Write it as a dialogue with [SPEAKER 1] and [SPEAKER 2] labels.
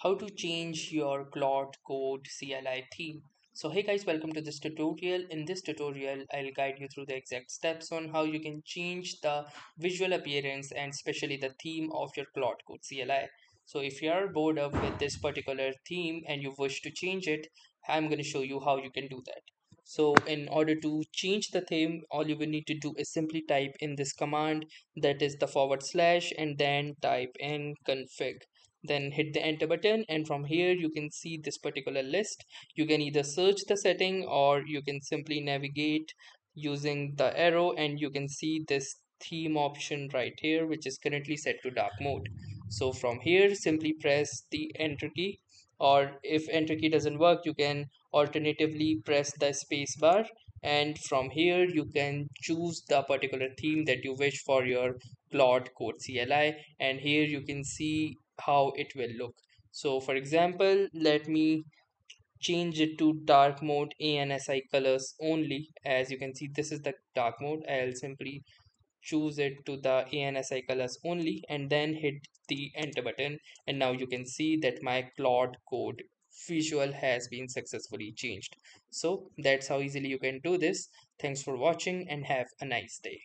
[SPEAKER 1] How to change your Claude Code CLI theme. So hey guys, welcome to this tutorial. In this tutorial, I'll guide you through the exact steps on how you can change the visual appearance and especially the theme of your Claude Code CLI. So if you are bored up with this particular theme and you wish to change it, I'm going to show you how you can do that. So in order to change the theme, all you will need to do is simply type in this command, that is the / and then type in config, then hit the enter button, and from here you can see this particular list. You can either search the setting or you can simply navigate using the arrow, and you can see this theme option right here, which is currently set to dark mode. So from here simply press the enter key, or if enter key doesn't work, you can alternatively press the space bar, and from here you can choose the particular theme that you wish for your Claude Code CLI, and here you can see how it will look. So for example, let me change it to dark mode ANSI colors only. As you can see, this is the dark mode. I'll simply choose it to the ANSI colors only and then hit the enter button, and now you can see that my Claude Code visual has been successfully changed. So that's how easily you can do this. Thanks for watching and have a nice day.